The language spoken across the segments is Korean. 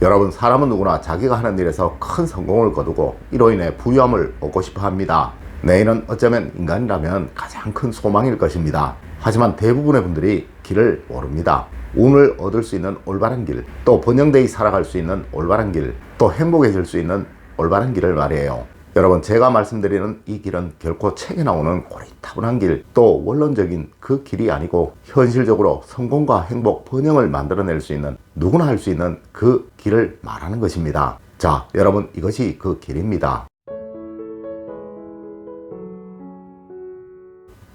여러분, 사람은 누구나 자기가 하는 일에서 큰 성공을 거두고 이로 인해 부유함을 얻고 싶어 합니다. 내일은 어쩌면 인간이라면 가장 큰 소망일 것입니다. 하지만 대부분의 분들이 길을 모릅니다. 운을 얻을 수 있는 올바른 길, 또 번영되이 살아갈 수 있는 올바른 길, 또 행복해질 수 있는 올바른 길을 말이에요. 여러분, 제가 말씀드리는 이 길은 결코 책에 나오는 고리타분한 길, 또 원론적인 그 길이 아니고 현실적으로 성공과 행복, 번영을 만들어낼 수 있는, 누구나 할 수 있는 그 길을 말하는 것입니다. 자, 여러분, 이것이 그 길입니다.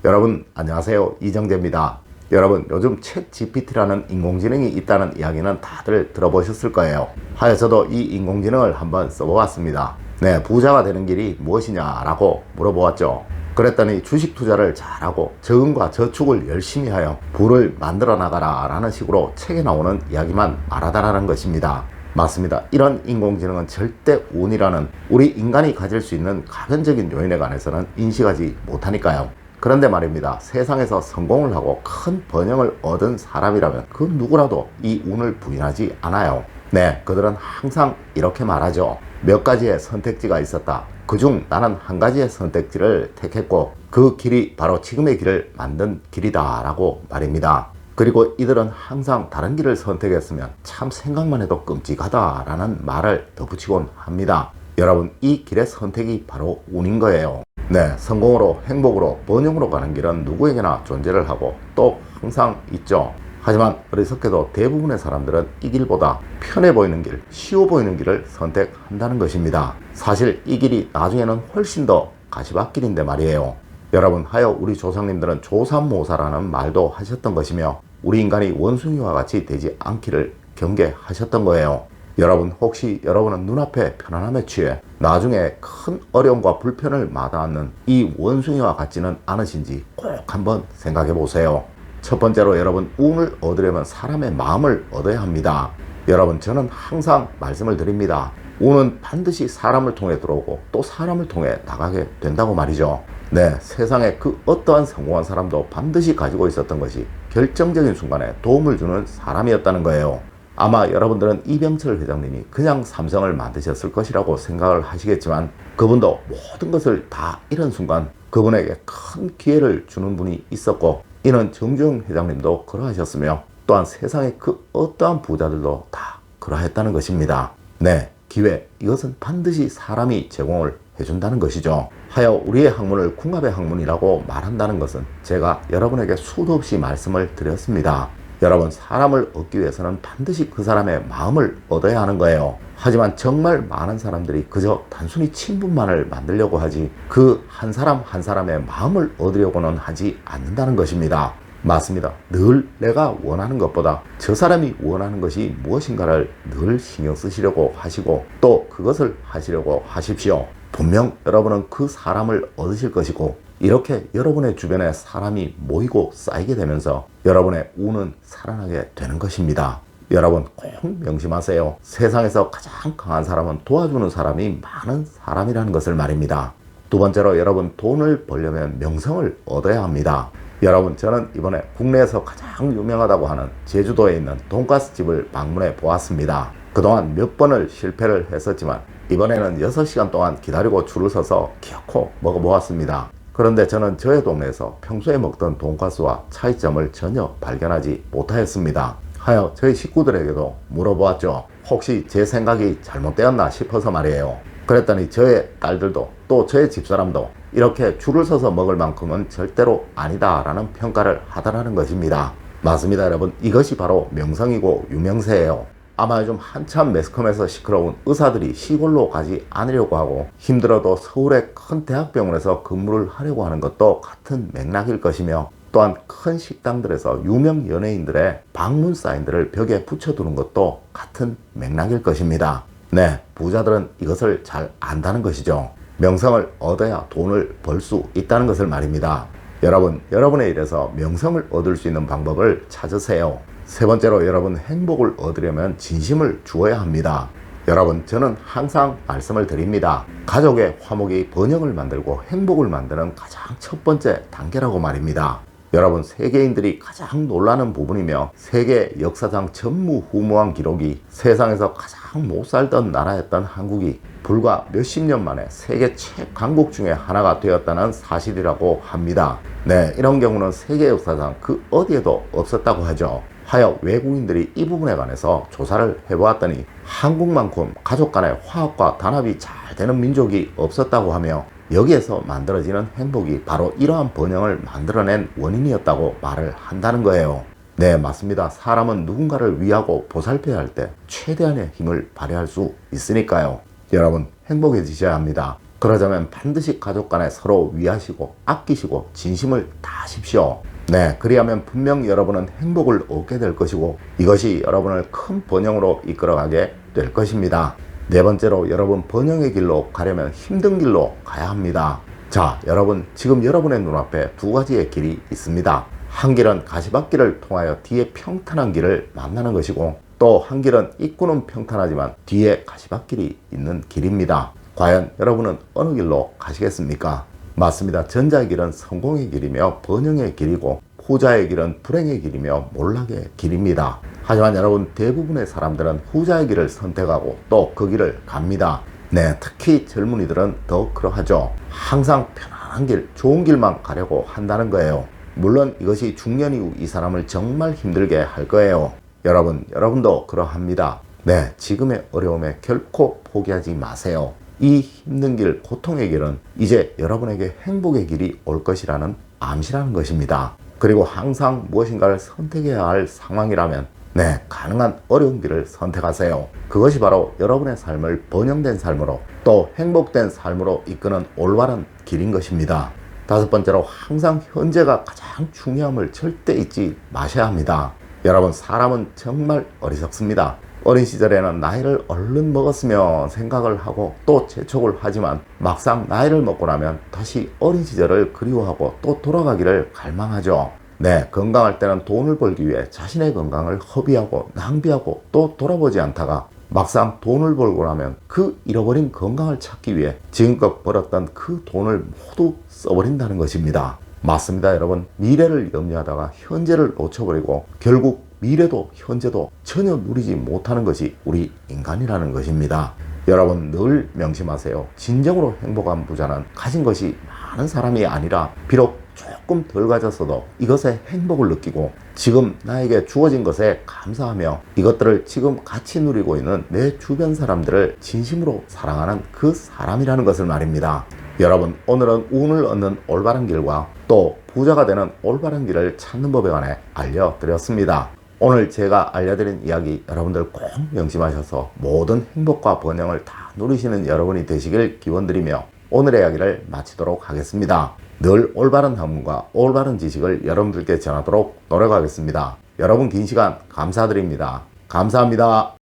여러분, 안녕하세요. 이정재입니다. 여러분, 요즘 챗 GPT라는 인공지능이 있다는 이야기는 다들 들어보셨을 거예요. 하여 저도 이 인공지능을 한번 써보았습니다. 네, 부자가 되는 길이 무엇이냐라고 물어보았죠. 그랬더니 주식 투자를 잘하고 저금과 저축을 열심히 하여 부를 만들어 나가라 라는 식으로 책에 나오는 이야기만 말하다라는 것입니다. 맞습니다. 이런 인공지능은 절대 운이라는 우리 인간이 가질 수 있는 가변적인 요인에 관해서는 인식하지 못하니까요. 그런데 말입니다. 세상에서 성공을 하고 큰 번영을 얻은 사람이라면 그 누구라도 이 운을 부인하지 않아요. 네, 그들은 항상 이렇게 말하죠. 몇 가지의 선택지가 있었다. 그중 나는 한 가지의 선택지를 택했고 그 길이 바로 지금의 길을 만든 길이다 라고 말입니다. 그리고 이들은 항상 다른 길을 선택했으면 참 생각만 해도 끔찍하다 라는 말을 덧붙이곤 합니다. 여러분, 이 길의 선택이 바로 운인 거예요. 네, 성공으로, 행복으로, 번영으로 가는 길은 누구에게나 존재를 하고 또 항상 있죠. 하지만 어리석게도 대부분의 사람들은 이 길보다 편해 보이는 길, 쉬워 보이는 길을 선택한다는 것입니다. 사실 이 길이 나중에는 훨씬 더 가시밭길인데 말이에요. 여러분, 하여 우리 조상님들은 조삼모사라는 말도 하셨던 것이며 우리 인간이 원숭이와 같이 되지 않기를 경계하셨던 거예요. 여러분, 혹시 여러분은 눈앞에 편안함에 취해 나중에 큰 어려움과 불편을 마다하는 이 원숭이와 같지는 않으신지 꼭 한번 생각해 보세요. 첫 번째로 여러분, 운을 얻으려면 사람의 마음을 얻어야 합니다. 여러분, 저는 항상 말씀을 드립니다. 운은 반드시 사람을 통해 들어오고 또 사람을 통해 나가게 된다고 말이죠. 네, 세상에 그 어떠한 성공한 사람도 반드시 가지고 있었던 것이 결정적인 순간에 도움을 주는 사람이었다는 거예요. 아마 여러분들은 이병철 회장님이 그냥 삼성을 만드셨을 것이라고 생각을 하시겠지만 그분도 모든 것을 다 잃은 순간 그분에게 큰 기회를 주는 분이 있었고 이는 정주영 회장님도 그러하셨으며 또한 세상의 그 어떠한 부자들도 다 그러했다는 것입니다. 네, 기회, 이것은 반드시 사람이 제공을 해준다는 것이죠. 하여 우리의 학문을 궁합의 학문이라고 말한다는 것은 제가 여러분에게 수도 없이 말씀을 드렸습니다. 여러분, 사람을 얻기 위해서는 반드시 그 사람의 마음을 얻어야 하는 거예요. 하지만 정말 많은 사람들이 그저 단순히 친분만을 만들려고 하지 그 한 사람 한 사람의 마음을 얻으려고는 하지 않는다는 것입니다. 맞습니다. 늘 내가 원하는 것보다 저 사람이 원하는 것이 무엇인가를 늘 신경 쓰시려고 하시고 또 그것을 하시려고 하십시오. 분명 여러분은 그 사람을 얻으실 것이고 이렇게 여러분의 주변에 사람이 모이고 쌓이게 되면서 여러분의 운은 살아나게 되는 것입니다. 여러분, 꼭 명심하세요. 세상에서 가장 강한 사람은 도와주는 사람이 많은 사람이라는 것을 말입니다. 두 번째로 여러분, 돈을 벌려면 명성을 얻어야 합니다. 여러분, 저는 이번에 국내에서 가장 유명하다고 하는 제주도에 있는 돈가스 집을 방문해 보았습니다. 그동안 몇 번을 실패를 했었지만 이번에는 6시간 동안 기다리고 줄을 서서 기어코 먹어보았습니다. 그런데 저는 저의 동네에서 평소에 먹던 돈가스와 차이점을 전혀 발견하지 못하였습니다. 하여 저희 식구들에게도 물어보았죠. 혹시 제 생각이 잘못되었나 싶어서 말이에요. 그랬더니 저의 딸들도 또 저의 집사람도 이렇게 줄을 서서 먹을 만큼은 절대로 아니다 라는 평가를 하더라는 것입니다. 맞습니다, 여러분. 이것이 바로 명성이고 유명세예요. 아마 요즘 한참 매스컴에서 시끄러운 의사들이 시골로 가지 않으려고 하고 힘들어도 서울의 큰 대학병원에서 근무를 하려고 하는 것도 같은 맥락일 것이며 또한 큰 식당들에서 유명 연예인들의 방문 사인들을 벽에 붙여두는 것도 같은 맥락일 것입니다. 네, 부자들은 이것을 잘 안다는 것이죠. 명성을 얻어야 돈을 벌 수 있다는 것을 말입니다. 여러분, 여러분의 일에서 명성을 얻을 수 있는 방법을 찾으세요. 세 번째로 여러분, 행복을 얻으려면 진심을 주어야 합니다. 여러분, 저는 항상 말씀을 드립니다. 가족의 화목이 번영을 만들고 행복을 만드는 가장 첫 번째 단계라고 말입니다. 여러분, 세계인들이 가장 놀라는 부분이며 세계 역사상 전무후무한 기록이 세상에서 가장 못 살던 나라였던 한국이 불과 몇십 년 만에 세계 최강국 중에 하나가 되었다는 사실이라고 합니다. 네, 이런 경우는 세계 역사상 그 어디에도 없었다고 하죠. 하여 외국인들이 이 부분에 관해서 조사를 해보았더니 한국만큼 가족 간의 화합과 단합이 잘 되는 민족이 없었다고 하며 여기에서 만들어지는 행복이 바로 이러한 번영을 만들어낸 원인이었다고 말을 한다는 거예요. 네, 맞습니다. 사람은 누군가를 위하고 보살펴야 할 때 최대한의 힘을 발휘할 수 있으니까요. 여러분, 행복해지셔야 합니다. 그러자면 반드시 가족 간에 서로 위하시고 아끼시고 진심을 다하십시오. 네, 그리하면 분명 여러분은 행복을 얻게 될 것이고 이것이 여러분을 큰 번영으로 이끌어가게 될 것입니다. 네 번째로, 여러분 번영의 길로 가려면 힘든 길로 가야 합니다. 자, 여러분, 지금 여러분의 눈앞에 두 가지의 길이 있습니다. 한 길은 가시밭길을 통하여 뒤에 평탄한 길을 만나는 것이고 또 한 길은 입구는 평탄하지만 뒤에 가시밭길이 있는 길입니다. 과연 여러분은 어느 길로 가시겠습니까? 맞습니다. 전자의 길은 성공의 길이며 번영의 길이고 후자의 길은 불행의 길이며 몰락의 길입니다. 하지만 여러분, 대부분의 사람들은 후자의 길을 선택하고 또 그 길을 갑니다. 네, 특히 젊은이들은 더 그러하죠. 항상 편안한 길, 좋은 길만 가려고 한다는 거예요. 물론 이것이 중년 이후 이 사람을 정말 힘들게 할 거예요. 여러분도 그러합니다. 네, 지금의 어려움에 결코 포기하지 마세요. 이 힘든 길, 고통의 길은 이제 여러분에게 행복의 길이 올 것이라는 암시라는 것입니다. 그리고 항상 무엇인가를 선택해야 할 상황이라면 네, 가능한 어려운 길을 선택하세요. 그것이 바로 여러분의 삶을 번영된 삶으로 또 행복된 삶으로 이끄는 올바른 길인 것입니다. 다섯 번째로, 항상 현재가 가장 중요함을 절대 잊지 마셔야 합니다. 여러분, 사람은 정말 어리석습니다. 어린 시절에는 나이를 얼른 먹었으면 생각을 하고 또 재촉을 하지만 막상 나이를 먹고 나면 다시 어린 시절을 그리워하고 또 돌아가기를 갈망하죠. 네, 건강할 때는 돈을 벌기 위해 자신의 건강을 허비하고 낭비하고 또 돌아보지 않다가 막상 돈을 벌고 나면 그 잃어버린 건강을 찾기 위해 지금껏 벌었던 그 돈을 모두 써버린다는 것입니다. 맞습니다, 여러분. 미래를 염려하다가 현재를 놓쳐버리고 결국 미래도 현재도 전혀 누리지 못하는 것이 우리 인간이라는 것입니다. 여러분, 늘 명심하세요. 진정으로 행복한 부자는 가진 것이 많은 사람이 아니라 비록 조금 덜 가졌어도 이것에 행복을 느끼고 지금 나에게 주어진 것에 감사하며 이것들을 지금 같이 누리고 있는 내 주변 사람들을 진심으로 사랑하는 그 사람이라는 것을 말입니다. 여러분, 오늘은 운을 얻는 올바른 길과 또 부자가 되는 올바른 길을 찾는 법에 관해 알려드렸습니다. 오늘 제가 알려드린 이야기 여러분들 꼭 명심하셔서 모든 행복과 번영을 다 누리시는 여러분이 되시길 기원드리며 오늘의 이야기를 마치도록 하겠습니다. 늘 올바른 학문과 올바른 지식을 여러분들께 전하도록 노력하겠습니다. 여러분, 긴 시간 감사드립니다. 감사합니다.